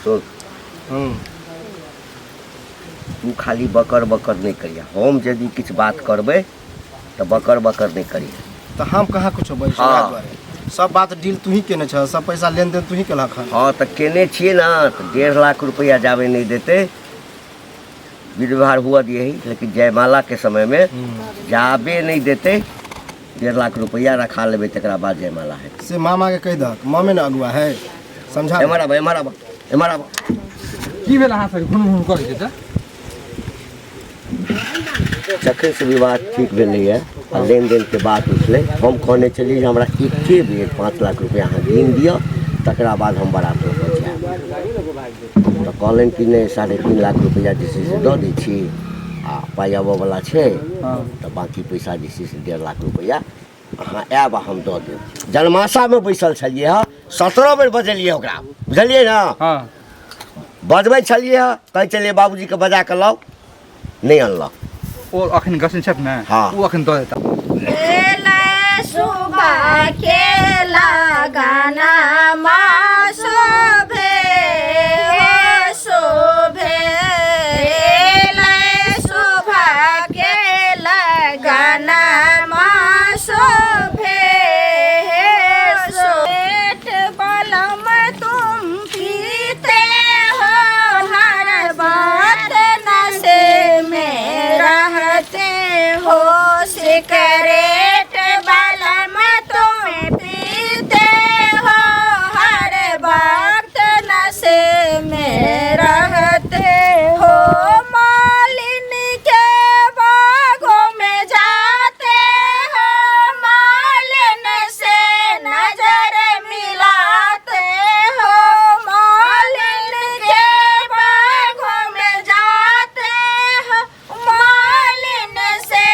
सुन तू खाली बकर बकर नहीं करिया, हम यदि कुछ बात करबे तो बकर बकर नहीं करिए। तो हम कहाँ कुछ हाँ। सब बात डील तू ही केने छ, सब पैसा लेन देन तू ही केलक हन। हाँ तो केने छिए ना, तो 1.5 लाख रुपया जावे नहीं देते, विध व्यवहार हुआ दिए ही, लेकिन जयमाला के समय में जावे नहीं देते। 1.5 लाख रुपया रखा लेबे, तकरा बाद जयमाला है। से मामा के कह दक, मामे ने अगुआ है, समझा। एमरा बा एमरा बा एमरा बा की भेल अहाँ सब घुन घुन करै छै? जखन से विवाद ठीक भेलैए आ लेन देन के बात उठलै, हम कहने चलिए जे हमरा एके बेर 5 लाख रुपया अहाँ गिन दिअ, तकरा बाद हम बारात पहुँचाएब। तो कहलनि कि नहीं 3.5 लाख रुपया जे छै से दऽ दै छी, आ पाइ आबऽवला छै, तऽ बाँकी पैसा जे छै से 1.5 लाख रुपया अहाँ आयब आ हम दऽ देब। जनमाशामे बैसल छलियै हँ, 17 बेर बजेलियै ओकरा, बुझलियै ने। बजबै छलियै हँ, कहै छलियै बाबूजीके बजा कऽ लाउ, नहीं अनलक। ओ अखन गसन छथि ने, हाँ। ओ अखन दऽ देता। सुबह के लगाना माँ शोभे शोभे, सुबह के लगाना माँ शोभे पेट बलम तुम पीते हो, हर बात नशे में रहते हो, सिकरेट बलम तुम पीते हो, हर वक्त नशे में रहते हो, मालिन के बागों में जाते हो, मालिन से नजर मिलाते हो, मालिन के बागों में जाते हो, मालिन से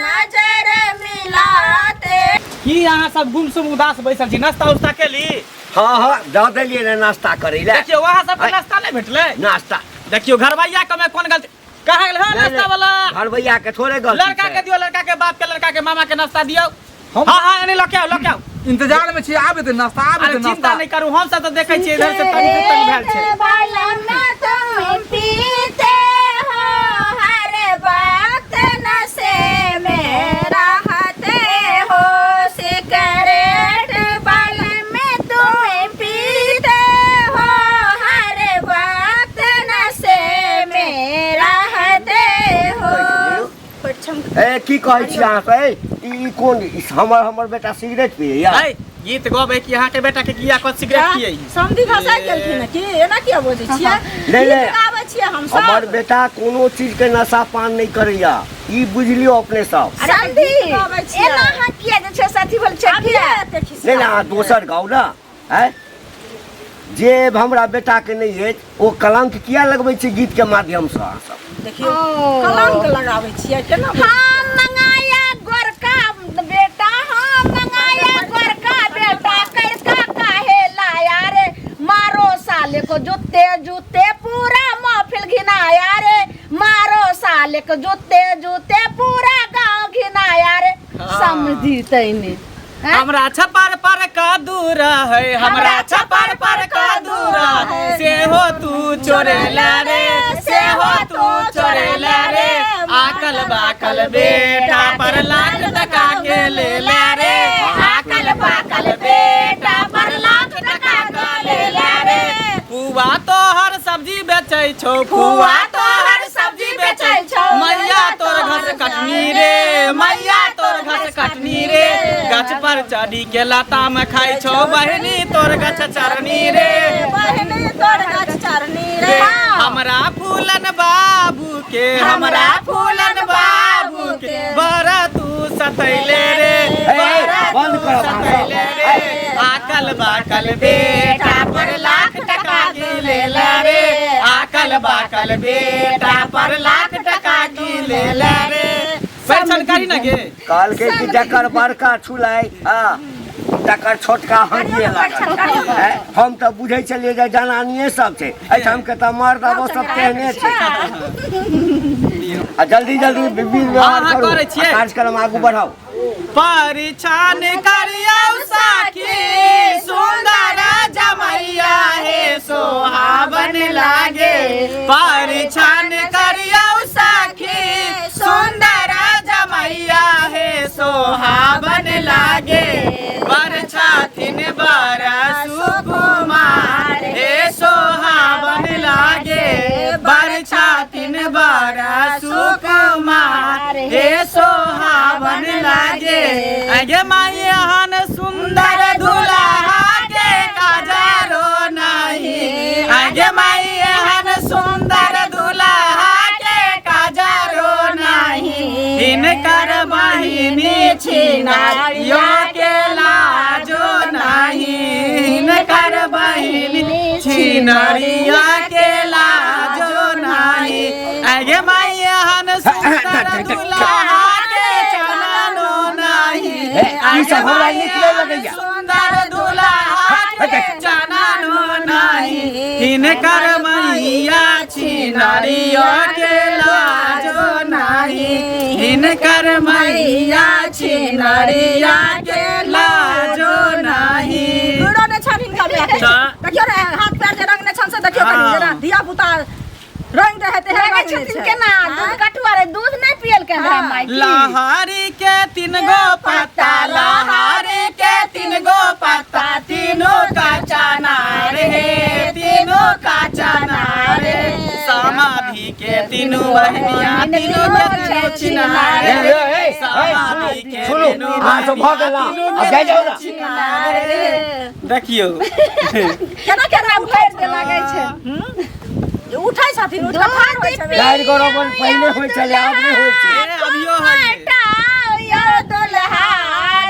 नजर मिलाते। की अहाँ सब गुमसुम उदास बैसल छी? नाश्ता उस्ता केली? हाँ हाँ दऽ देलियै ने नाश्ता करै लए। देखियो वहाँ सब नाश्ता नहीं भेटले। नाश्ता देखियो घरवैया के में कोन गलती कहाँ गेल? हाँ नाश्ता वाला घरवैया के थोड़े गलती लड़का के छै। दियो, लड़का के बाप के, लड़का के मामा के नाश्ता दियो। हाँ हाँ एने लऽ के आओ। इंतजार में छी, आबे त नाश्ता, आबे अरे त चिंता नाश्ता। नहीं करू, हम सब तो देखे छियै इधर से तनी भेल छै। बलम तुम पीते हो, हर वक्त नशे में रहते हो, सिगरेट बलम तुम पीते हो, हर वक्त नशे में रहते हो। ए की कहै छी अहाँ से? ई कोन हमर बेटा सिगरेट पियै या? ऐ गीत गबै कि अहाँ के बेटा के किया को सिगरेट पियै? समधी भाषा केलखिन कि एना किया बोलै छियै? नहीं नहीं गाबै छियै हम सब। हमर बेटा कोनो चीज के नशा पान नहीं करैया, ई बुझलियो अपने सब। समधी एना अहाँ किया जे छै साथी बोल छै किया? नहीं ना दोसर गाँव ना है जे हमरा बेटा के नहीं है, ओ कलंक किया लगबै छै गीत के माध्यम से अहाँ सब? देखियो कलंक लगाबै छियै केना? हम मंगाया गोरका बेटा, हम मंगाया गोरका बेटा, कैसा काहे लाया रे, मारो साले को जूते जूते पूरा महफिल घिनाया रे, मारो साले को जूते जूते पूरा गांव घिनाया रे। समझी तैने हमरा छपर पर का दूर है, हमरा छपर पर का दूर है, से हो तू चोरेला रे, से हो तू चोरेला रे, आकल बाकल बेटा पर लाख टका के ले ला रे, आकल बाकल बेटा पर लाख टका के ले ला रे। पुआ तो हर सब्जी बेचै छौ, पुआ तो हर सब्जी बेचै छौ, मैया तोर घस कटनी रे, मैया तोर घस कटनी रे, गाछ पर चढ़ी के लता में खाई छौ, बहनी तोर गछ चरनी रे, बहनी तोर गछ चरनी रे। हमरा फूलन बाबू के, हमरा फूलन बाबू के, बड़ा तू सतैले रे, बड़ा बंद तू करो सतैले रे, आकल बाकल बेटा पर लाख टका की ले ला रे, आकल बाकल बेटा पर लाख टका की ले ला रे। पैसा करी ना गे काल के कि जकर बड़का छुलाई हां तकर छोटका हंगिए लागल है। हम तो बुझै छलिए जे जनानिए सब छै, एठाम के त मर्द अब सब तेहने छै। आ जल्दी जल्दी विधि व्यवहार करू, कार्यक्रम आगू बढ़ाओ। परिछन करियौ साखी, सुंदर जमैया हे सोहावन परिछन करिया सखी सुंदर जमैया हे सोहावन लागे बरछाथिन बड़ा सुकुमार हे सोहावन लागे बरछाथिन बड़ा सुकुमार हे सोहावन लागे आगे मायहन सुंदर दुल्हा के काजरो नहीं आगे मायहन सुंदर दुल्हा के काजरो नहीं इनकर बहिनी छिनारियो के लाजो नहीं इनकर बहिनी छिनारिया के लाजो नहीं आगे मायहन सुंदर दुल्हा के चननो नहीं सुंदर दुल्हा के चननो नहीं इनकर मैया छिनारियो के लाजो नहीं इनकर मैया छिनारिया के लाजो नहीं बुढ़ो ने छानिन का देखियो रे हाथ पैर जे रंग ने छन से देखियो जरा दिया पुता रंग रहते हैं छतिन के ना दूध कटुआ रे दूध नहीं पियल के हमरा माई लहारी के 3 गो पत्ता लहारी के 3 गो पत्ता तीनों का चना रे तीनों का चना रे समाधि के तीनों बहनियां तीनों के चिन्हा रे समाधि के तीनों तो भगला अब जाई जाओ ना देखियो केना केना उठाइ दे लागे छै उठाइ छथिन उठा होय छै लाइट करो अपन पहले होय चले अब नहीं होय छै अभियो है यो दुल्हा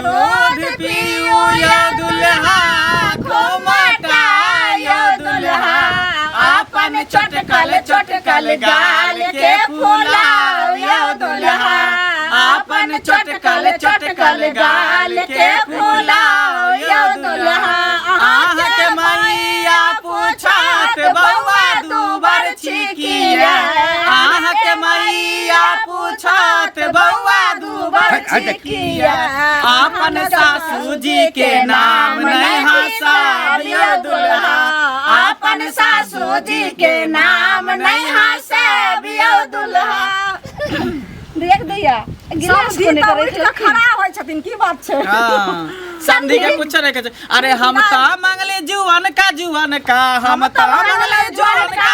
दूध पियो या दुल्हा घुमटा या दुल्हा अपन चटकल गाल के फुलाओ या दुल्हा अपन चटकल गाल के फुलाओ या दुल्हा आह के मैया पूछत बउआ दूबर छिकिया आह के मैया पूछत बउआ दूबर छिकिया अपन सासू जी के नाम नहीं हंसाबियो दुल्हा अपन सासू जी के नाम नहीं हंसाबियो दुल्हा देख दैया गिलास कोने करे छै खड़ा होय छथिन की बात छै संधि के कुछ नहीं कहते अरे हम ता मंगले जुवन का हम ता मंगले जुवन का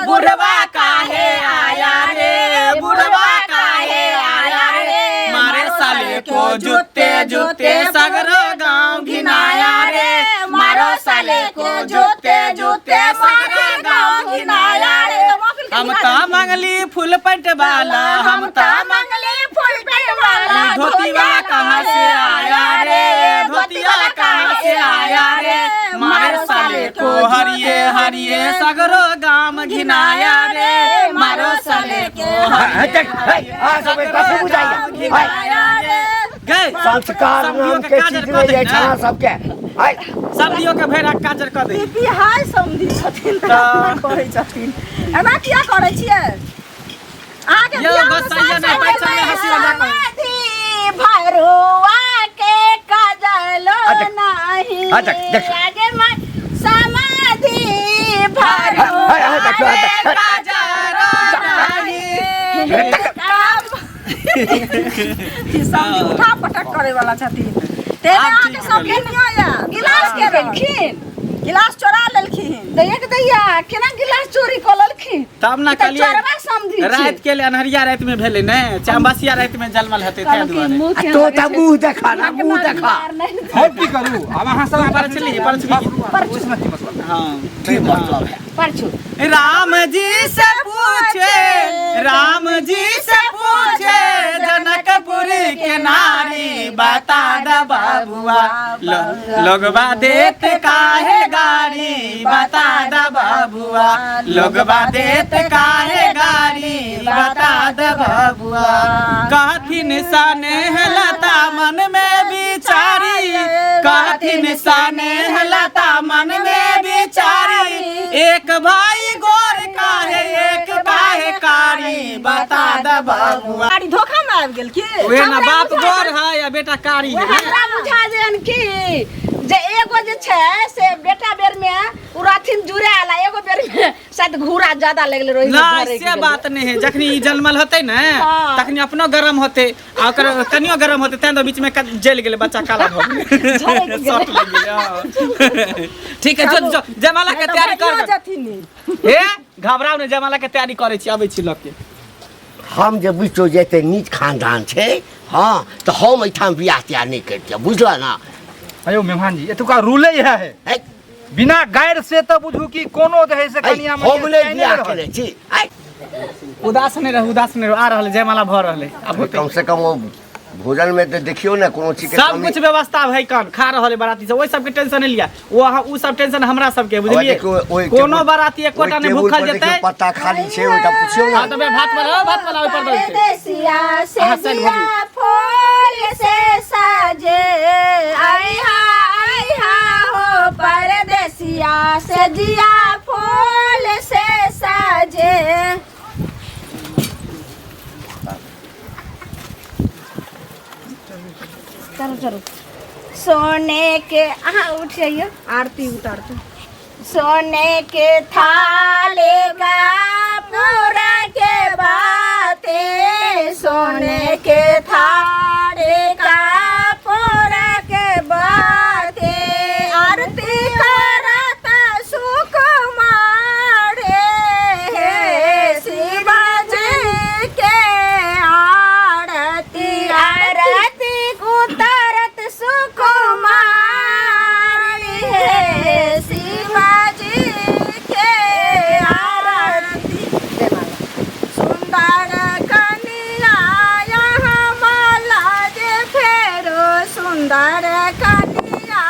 बुढ़वा काहे आया रे बुढ़वा काहे आया रे मारे साले को जूते सगरो गांव घिनाया रे मारो साले को जूते सगरो गांव घिनाया रे हम ता मंगली फुल पैंट वाला हम ता मंगली फुल पैंट वाला धोतिया कहां से आया रे धोतिया कहां से आया रे मारे साले को हरिये सगरो गांव घिनाया रे मारो साले को संस्कार नाम के चीज ले जाय छा सबके हाय सब्जियों के भेड़ा काजर कर दे दीदी हाय समझी छथिन कहै छथिन एना किया करै छियै आगे यो बस सही नहीं पैसा में हंसी मजाक समाधि भरुआ के काजलो नहीं आगे समाधि भरुआ के काजलो नहीं समझी उठा पटक करे वाला छथिन तेरे आके सब केनियो या गिलास के रखिन गिलास चोरा लेलखिन दैया के दैया केना गिलास चोरी क लेलखिन तब ना कलिए चोरबा समझी रात के लिए अनहरिया रात में भेले ने चांबासिया रात में जलमल हते ते दुआरे तो त मुंह देखा ना मुंह देखा हम की करू अब अहाँ सब पर चली हां ठीक मतलब है परछु राम जी से पूछे जनकपुर के नारी बता द बाबुआ लोगवा देत काहे गाड़ी बता द बाबुआ लोगवा देत काहे गाड़ी बता द बाबुआ कहथिन सने लता मन में बिचारी कहथिन सने लता मन में बिचारी एक भाई गोर काहे एक काहे कारी बता द बाबुआ गाड़ी धोखा में आबि गेल की ओए ना बाप गोर है या बेटा कारी है हमरा बुझा जेन की जे एगो जे छै से बेटा बेर में उराथिन जुड़ाला एगो बेर में शायद घूरा ज्यादा लगले रही ना से बात नहीं है जखनी ई जन्मल होते ना हाँ। तखनी अपनो गरम होते आ ओकर कनियो गरम होते तैं तो बीच में जल गेले बच्चा काला भ गेले शॉट लग गेले हाँ। ठीक है जो जयमाला के तैयारी कर ए घबराओ ने जयमाला के तैयारी करे छी आबै छी लग के हम जे बुझियो जेते नीच खानदान छै हाँ तो हम एठाम बियाह त्याह नहीं करतिया बुझला ना अयो मेहमान जी एतुका रूले यह है है बिना गायर से तो बुझू कि कोनो जे है से कनिया में हम नहीं बियाह करे छी उदास नहीं रह आ रहले जयमाला भ रहले अब होते कम से कम वो भोजन में तो देखियो ना कोनो चीज के सब कमी कुछ व्यवस्था है कन खा रहले बाराती से ओइ सब के टेंशन नहीं लिया वो सब टेंशन हमरा सब के बुझलिए कोनो बाराती एकोटा नहीं भूखल जेतै पत्ता खाली छै ओटा पुछियो ना हां तो भात वाला ऊपर दे परदेसिया से जिया फूल से साजे आई हा हो परदेसिया से जिया फूल से साजे चलो चलो सोने के उठ जाइए आरती उतारते सोने के थाले का पूरा के बातें सोने के थाले का पूरा के बातें आरती करता सुख मारे शिवाजी के आरती आरती उतारत सुख मारे शिवाजी के आरती सुंदर कन्या यहाँ माला जे फेरो सुंदर कन्या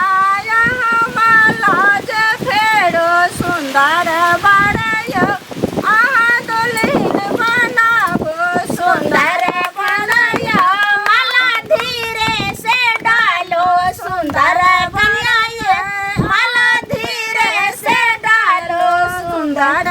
यहाँ माला जे फेरो सुंदर बड़ायो आहाँ दुल्हन बनाबो सुंदर बनायो माला धीरे से डालो सुंदर बनायो माला धीरे से डालो सुंदर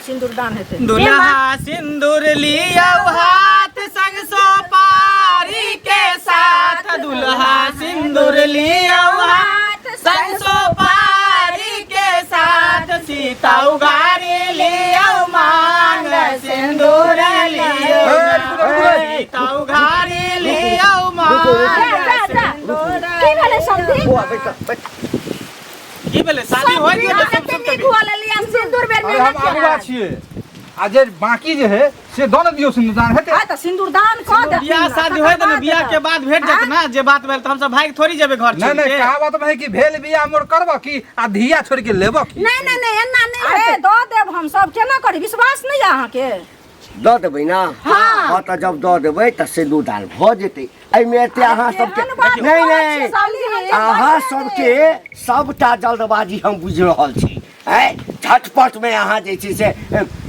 सिंदूर दान हेते दुल्हा सिंदूर लिया हाथ संग सोपारी के साथ दुल्हा सिंदूर लिया हाथ संग सोपारी के साथ सीता उगारी लिया मांग सिंदूर लिया सीता उगारी लिया मांग की भेले समझी की भेले शादी हो गई तो सब सुन के सिंदूर बेर में हम आगुआ छिए आ जे बाकी जे है से दोनो दियो सिंदूरदान हेते आ त सिंदूरदान क दे बियाह शादी होय त बियाह के बाद भेट जात ना जे बात भेल त हम सब भाई थोड़ी जेबे घर नहीं छोड़ नहीं के कहा बात है कि भेल बियाह मोर करबो कि आ धिया छोड़ के लेबो की नहीं एना नहीं अरे दो देव हम सब केना करी विश्वास नहीं अहाँ के दऽ देबै ना हाँ तऽ जब दऽ देबै तऽ सिंदूरदान भऽ जेतै एहिमे एते अहाँ सबके नहीं अहाँ सबके सबटा जल्दबाजी हम बुझि रहल छी झटपट में अहाँ जे छै से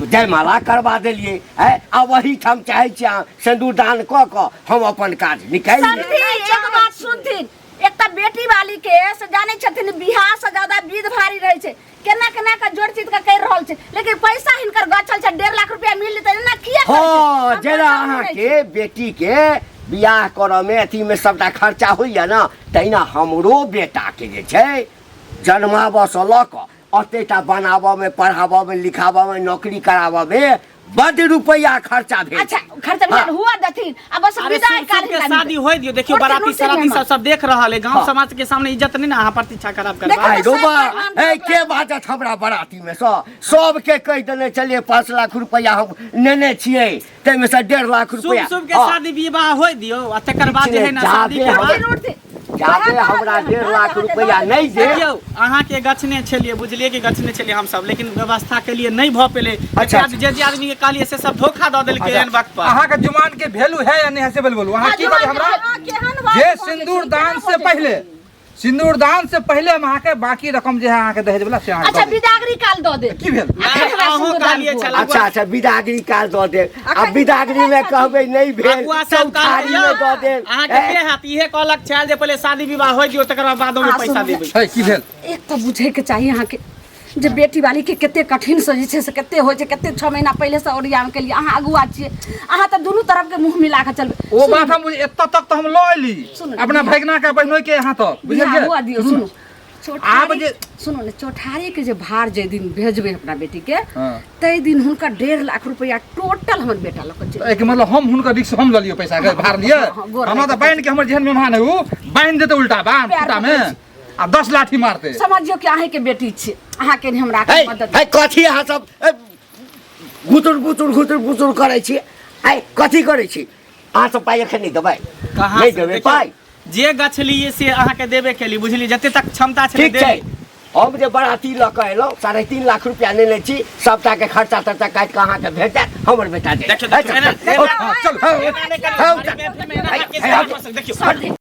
जयमाला करवा देलियै आ वही ठाम चाहै छी अहाँ सिंदूरदान कऽ कऽ हम अपन काज निकालि एक बात सुनथिन एक त बेटी वाली के से जाने छथिन बियाह से ज्यादा विध भारी रहे छै केना केना का जोड़ चीज का कर रहल छै लेकिन पैसा हिनकर गछल छै 1.5 लाख रुपया मिल जेतै ना किया हाँ जेना अहाँ के बेटी के बियाह करऽ में अथी में सबटा खर्चा होइया ना तहिना हमरो बेटा के जे छै जन्माबऽ सँ लऽ कऽ अतेटा बनाबऽ में पढ़ाबऽ में लिखाबऽ में नौकरी कराबऽ में बड़ रुपया खर्चा भेल अच्छा खर्चा भेल हुआ दथिन अब बस विदाई काल के शादी होय दियो देखियो बाराती सराती सब देख रहल है गांव समाज के सामने इज्जत नहीं ना अहाँ प्रतीक्षा खराब करबा आई रोबा के बाजत हमरा बाराती में सब के कह देने चलिए 5 लाख रुपया हम नेने छियै तै में से 1.5 लाख रुपया शुभ के शादी विवाह होय दियो आ तकर बाद जे है ना शादी के बाद जादे हमरा 1.5 लाख रुपया नहीं दे अहाँ के गछने छलिए बुझलिए कि गछने छलिए हम सब लेकिन व्यवस्था के लिए नहीं भ पेले अच्छा जे आदमी के कहलिए से सब धोखा द देलके एन वक्त पर अहाँ के जुमान के वैल्यू है या नहीं है से बोलू अहाँ की करी हमरा जे सिंदूरदान से पहले हम अहाँ के बाकी रकम जे है अहाँ के दहेज वाला से अहाँ अच्छा बिदागरी काल द दे की भेल अहाँ कहलिए छला अच्छा बिदागरी काल दऽ दे आ बिदागरी में कहबै नहीं भेल चौठारी में दऽ दे अहाँ के हाथ इहे कहलक छल जे पहले शादी विवाह होय दियो तकर बाद में पैसा देबै है की भेल एक तो बुझे के चाहिए अहाँ के जे बेटी वाली के कते कठिन से जे छै से कते होय छै कते 6 महीना पहले से ओरियाम के लिए अहाँ अगुआ छियै अहाँ त दुनू तरफ के मुंह मिला के चलबै ओ बात हम एत तक तो हम ल एली अपना भगना के बहनोई के यहाँ तक बुझलिए हुआ दियो सुनो आब जे सुनो ने चौठारी के जे भार जे दिन भेजबे अपना बेटी के हाँ। तै दिन हुनका 1.5 लाख रुपया टोटल हमर बेटा लक चल एक मतलब हम हुनका रिक्स हम ललियो पैसा के भार लिए गोर हमरा त बाइन के हमर जेहन मेहमान है उ बाइन देते उल्टा बान प्यार फुटा पकड़ै में आ 10 लाठी मारते समझियो कि अहाँ के बेटी छी अहाँ के हमरा है के मदद है कथी अहाँ सब गुतुर करै छी है कथी करै छी अहाँ सब पाइ एखन नहीं देबै कहाँ नहीं से? देबै देखियौ, पाइ जे गछलिए से अहाँ के देबे के लिए बुझली जते तक क्षमता छै ठीक छै हम जे बराती लऽ कऽ एलहुँ 3.5 लाख रुपया लेने छी सबटा के खर्चा तर्चा काटि कऽ अहाँके भेटत हमर बेटा देखियौ, देखियौ, एना- चल एना नहीं करबै। हमारी महफिल में एना के से आप देखियौ